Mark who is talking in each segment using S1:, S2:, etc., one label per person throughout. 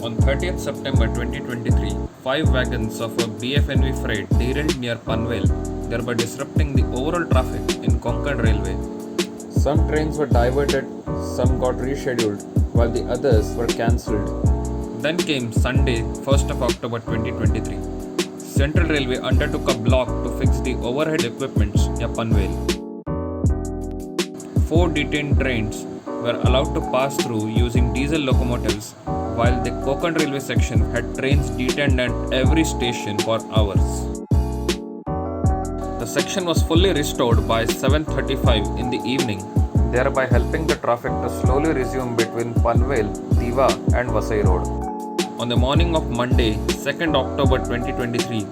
S1: On 30th September 2023, 5 wagons of a BFNV freight derailed near Panvel, thereby disrupting the overall traffic in Konkan Railway. Some trains were diverted, some got rescheduled, while the others were cancelled. Then came Sunday, 1st of October 2023. Central Railway undertook a block to fix the overhead equipments near Panvel. 4 detained trains were allowed to pass through using diesel locomotives, while the Konkan Railway section had trains detained at every station for hours. The section was fully restored by 7:35 in the evening, thereby helping the traffic to slowly resume between Panvel, Diva and Vasai Road. On the morning of Monday, 2nd October 2023,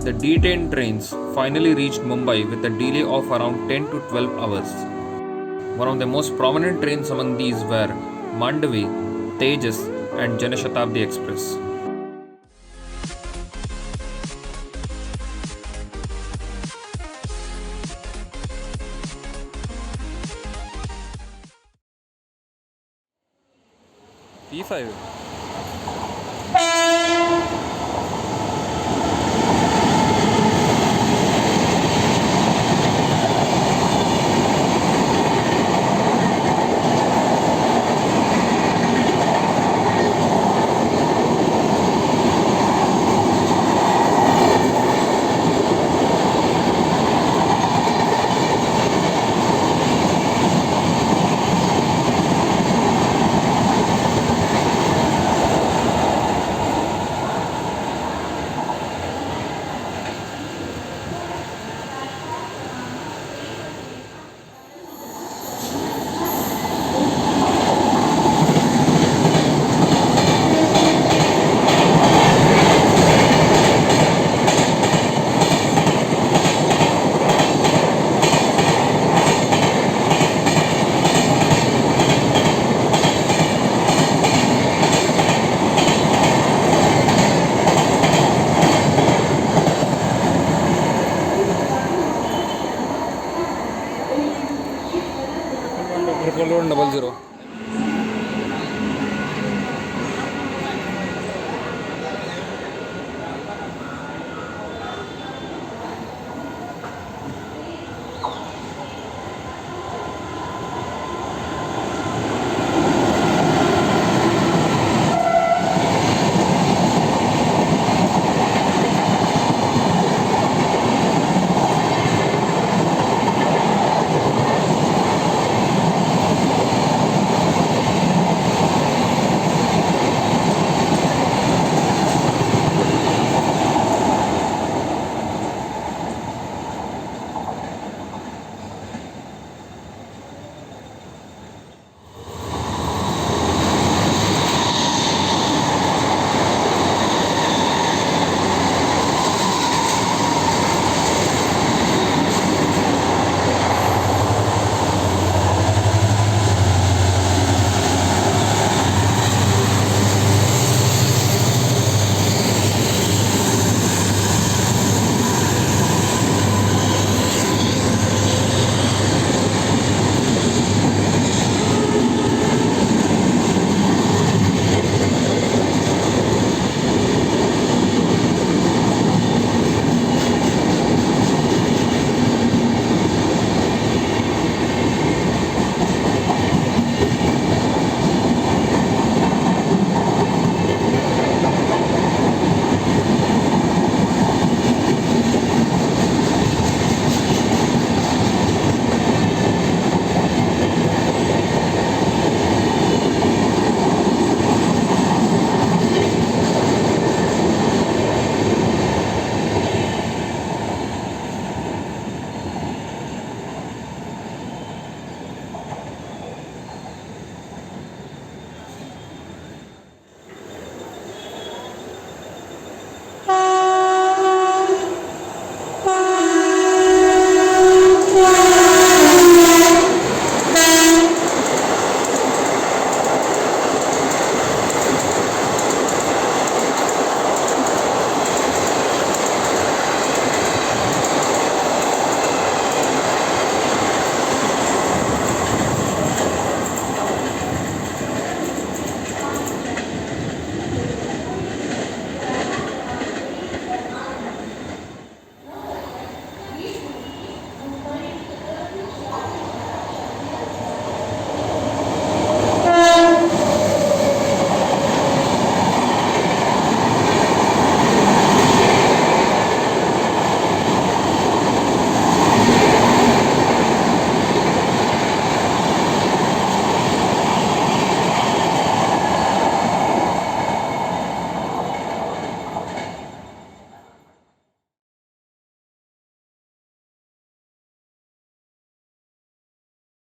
S1: the detained trains finally reached Mumbai with a delay of around 10 to 12 hours. One of the most prominent trains among these were Mandovi, Tejas and Shatabdi Express. P5